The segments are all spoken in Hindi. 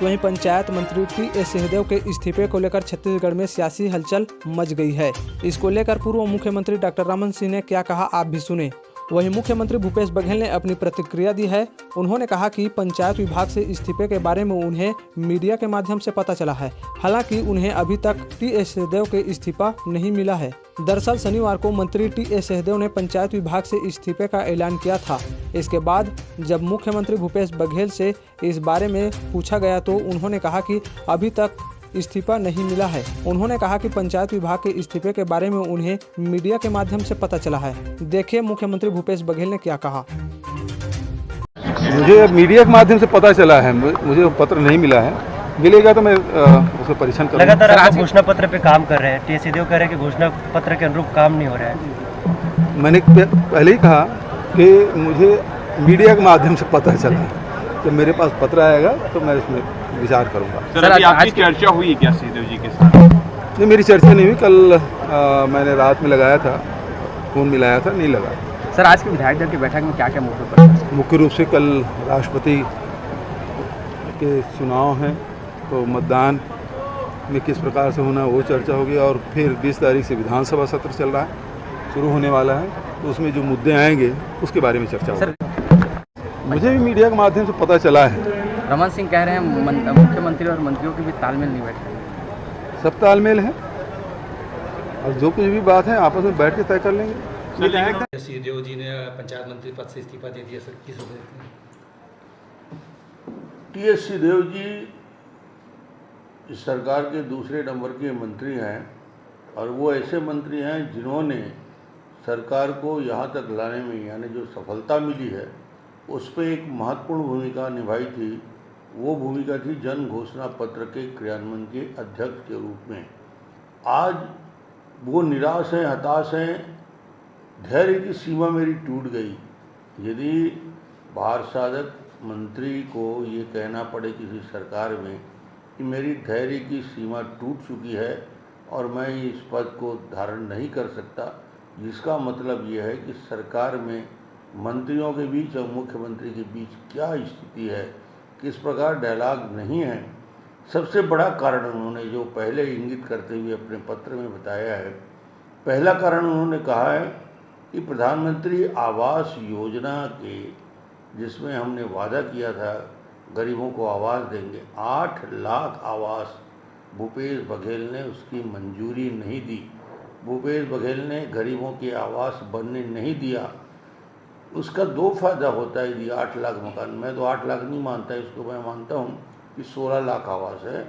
वहीं पंचायत मंत्री टी.एस. सिंहदेव के इस्तीफे को लेकर छत्तीसगढ़ में सियासी हलचल मच गई है। इसको लेकर पूर्व मुख्यमंत्री डॉक्टर रमन सिंह ने क्या कहा, आप भी सुने। वहीं मुख्यमंत्री भूपेश बघेल ने अपनी प्रतिक्रिया दी है। उन्होंने कहा कि पंचायत विभाग से इस्तीफे के बारे में उन्हें मीडिया के माध्यम से पता चला है। हालांकि उन्हें अभी तक टी.एस. सिंहदेव के इस्तीफा नहीं मिला है। दरअसल शनिवार को मंत्री टी.एस. सिंहदेव ने पंचायत विभाग से इस्तीफे का ऐलान किया था। इसके बाद जब मुख्यमंत्री भूपेश बघेल से इस बारे में पूछा गया तो उन्होंने कहा कि अभी तक इस्तीफा नहीं मिला है। उन्होंने कहा कि पंचायत विभाग के इस्तीफे के बारे में उन्हें मीडिया के माध्यम से पता चला है। देखिए मुख्यमंत्री भूपेश बघेल ने क्या कहा। मुझे मीडिया के माध्यम से पता चला है, मुझे पत्र नहीं मिला है। मिलेगा तो मैं उसका परीक्षण करूंगा। लगातार आप घोषणा पत्र पे काम कर रहे हैं, टी.एस. सिंहदेव कह रहे हैं कि घोषणा पत्र के अनुरूप काम नहीं हो रहा है। मैंने पहले ही कहा कि मुझे मीडिया के माध्यम से पता चला है। जब मेरे पास पत्र आएगा तो मैं इसमें विचार करूंगा। सर अभी आपकी चर्चा हुई क्या सिंहदेव जी के साथ? नहीं, मेरी चर्चा नहीं हुई। कल मैंने रात में लगाया था, फोन मिलाया था, नहीं लगा। सर आज के विधायक दल की बैठक में क्या क्या मुद्दों पर? मुख्य रूप से कल राष्ट्रपति के चुनाव हैं तो मतदान में किस प्रकार से होना वो चर्चा होगी, और फिर 20 तारीख से विधानसभा सत्र चल रहा है, शुरू होने वाला है, तो उसमें जो मुद्दे आएंगे उसके बारे में चर्चा होगी। मुझे भी मीडिया के माध्यम से पता चला है। रमन सिंह कह रहे हैं मुख्यमंत्री और मंत्रियों के बीच तालमेल नहीं बैठ रहा। सब तालमेल है और जो कुछ भी बात है आपस में बैठ के तय कर लेंगे। सिंहदेव जी ने पंचायत मंत्री पद से इस्तीफा दे दिया, सर किस वजह से? टी.एस. सिंहदेव जी इस सरकार के दूसरे नंबर के मंत्री हैं और वो ऐसे मंत्री हैं जिन्होंने सरकार को यहाँ तक लाने में, यानी जो सफलता मिली है उस पर एक महत्वपूर्ण भूमिका निभाई थी। वो भूमिका थी जन घोषणा पत्र के क्रियान्वयन के अध्यक्ष के रूप में। आज वो निराश हैं, हताश हैं, धैर्य की सीमा मेरी टूट गई। यदि भार साधक मंत्री को ये कहना पड़े किसी सरकार में कि मेरी धैर्य की सीमा टूट चुकी है और मैं इस पद को धारण नहीं कर सकता, जिसका मतलब ये है कि सरकार में मंत्रियों के बीच और मुख्यमंत्री के बीच क्या स्थिति है, किस प्रकार डायलॉग नहीं है। सबसे बड़ा कारण उन्होंने जो पहले इंगित करते हुए अपने पत्र में बताया है, पहला कारण उन्होंने कहा है कि प्रधानमंत्री आवास योजना के, जिसमें हमने वादा किया था गरीबों को आवास देंगे, 8 लाख आवास भूपेश बघेल ने उसकी मंजूरी नहीं दी। भूपेश बघेल ने गरीबों के आवास बनने नहीं दिया। उसका 2 फायदा होता है यदि 8 लाख मकान, मैं तो 8 लाख नहीं मानता इसको, मैं मानता हूँ कि 16 लाख आवास है,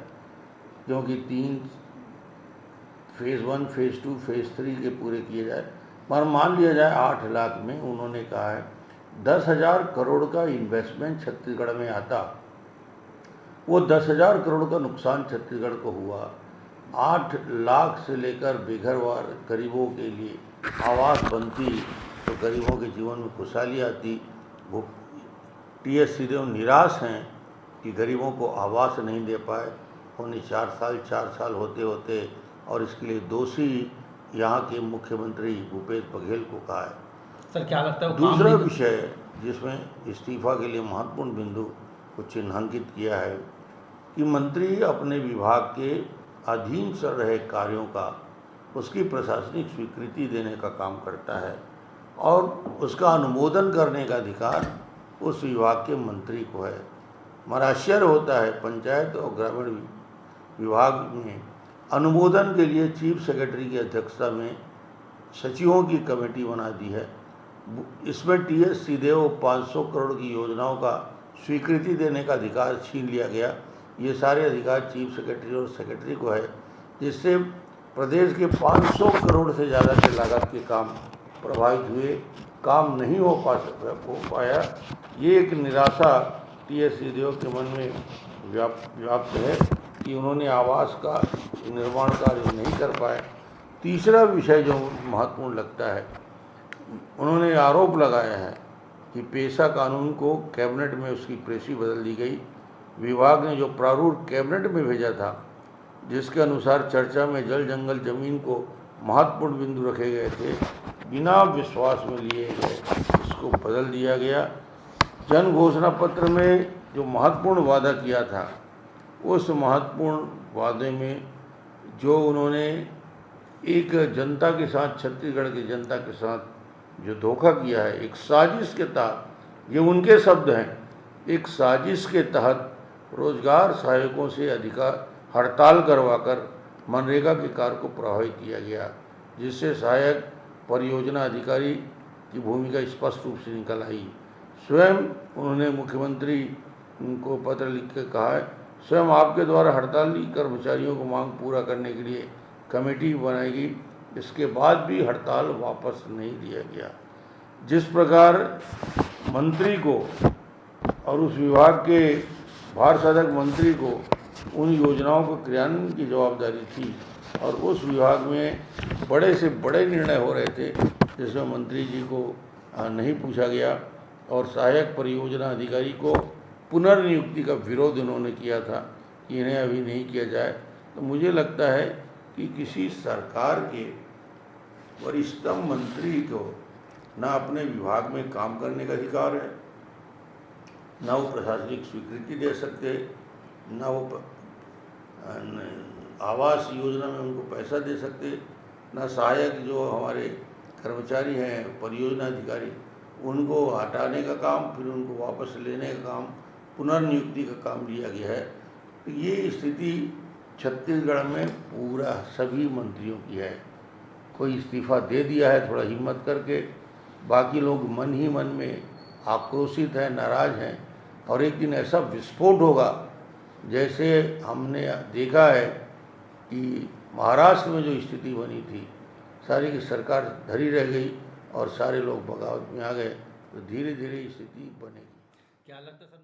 क्योंकि 3 फेज़ 1, फेज़ 2, फेज़ 3 के पूरे किए जाए। पर मान लिया जाए 8 लाख में उन्होंने कहा है 10,000 करोड़ का इन्वेस्टमेंट छत्तीसगढ़ में आता, वो 10,000 करोड़ का नुकसान छत्तीसगढ़ को हुआ। 8 लाख से लेकर बेघरवार गरीबों के लिए आवास बनती तो गरीबों के जीवन में खुशहाली आती। वो टी.एस. सिंहदेव निराश हैं कि गरीबों को आवास नहीं दे पाए। उन्हें 4 साल होते होते, और इसके लिए दोषी यहाँ के मुख्यमंत्री भूपेश बघेल को कहा है। सर क्या लगता है दूसरा विषय जिसमें इस्तीफा के लिए महत्वपूर्ण बिंदु को चिन्हांकित किया है कि मंत्री अपने विभाग के अधीन चल रहे कार्यों का, उसकी प्रशासनिक स्वीकृति देने का काम करता है और उसका अनुमोदन करने का अधिकार उस विभाग के मंत्री को है। हमारा आश्चर्य होता है पंचायत और ग्रामीण विभाग में अनुमोदन के लिए चीफ सेक्रेटरी की अध्यक्षता में सचिवों की कमेटी बना दी है। इसमें टी.एस. सिंहदेव 500 करोड़ की योजनाओं का स्वीकृति देने का अधिकार छीन लिया गया। ये सारे अधिकार चीफ सेक्रेटरी और सेक्रेटरी को है, जिससे प्रदेश के 500 करोड़ से ज़्यादा के लागत के काम प्रभावित हुए, काम नहीं हो पाया। ये एक निराशा टी.एस. सिंहदेव के मन में व्याप्त है कि उन्होंने आवास का निर्माण कार्य नहीं कर पाए। तीसरा विषय जो महत्वपूर्ण लगता है, उन्होंने आरोप लगाया है कि पेशा कानून को कैबिनेट में उसकी प्रेसी बदल दी गई। विभाग ने जो प्रारूप कैबिनेट में भेजा था, जिसके अनुसार चर्चा में जल जंगल जमीन को महत्वपूर्ण बिंदु रखे गए थे, बिना विश्वास में लिए गए, इसको बदल दिया गया। जन घोषणा पत्र में जो महत्वपूर्ण वादा किया था उस महत्वपूर्ण वादे में जो उन्होंने एक जनता के साथ, छत्तीसगढ़ की जनता के साथ जो धोखा किया है, एक साजिश के तहत, ये उनके शब्द हैं, एक साजिश के तहत रोजगार सहायकों से अधिकार हड़ताल करवाकर मनरेगा के कार्य को प्रभावित किया गया, जिससे सहायक परियोजना अधिकारी की भूमिका स्पष्ट रूप से निकल आई। स्वयं उन्होंने मुख्यमंत्री को पत्र लिख के कहा है, स्वयं आपके द्वारा हड़ताली कर्मचारियों को मांग पूरा करने के लिए कमेटी बनाएगी, इसके बाद भी हड़ताल वापस नहीं दिया गया। जिस प्रकार मंत्री को और उस विभाग के भार साधक मंत्री को उन योजनाओं को क्रियान्वयन की जवाबदारी थी और उस विभाग में बड़े से बड़े निर्णय हो रहे थे जिसमें मंत्री जी को नहीं पूछा गया और सहायक परियोजना अधिकारी को पुनर्नियुक्ति का विरोध उन्होंने किया था कि इन्हें अभी नहीं किया जाए। तो मुझे लगता है कि किसी सरकार के वरिष्ठतम मंत्री को ना अपने विभाग में काम करने का अधिकार है, ना वो प्रशासनिक स्वीकृति दे सकते, ना वो आवास योजना में उनको पैसा दे सकते, ना सहायक जो हमारे कर्मचारी हैं, परियोजना अधिकारी, उनको हटाने का काम, फिर उनको वापस लेने का काम, पुनर्नियुक्ति का काम लिया गया है। तो ये स्थिति छत्तीसगढ़ में पूरा सभी मंत्रियों की है। कोई इस्तीफा दे दिया है थोड़ा हिम्मत करके, बाकी लोग मन ही मन में आक्रोशित हैं, नाराज़ हैं और एक दिन ऐसा विस्फोट होगा जैसे हमने देखा है कि महाराष्ट्र में जो स्थिति बनी थी, सारी की सरकार धरी रह गई और सारे लोग बगावत में आ गए, तो धीरे धीरे स्थिति बनेगी। क्या लगता है सर?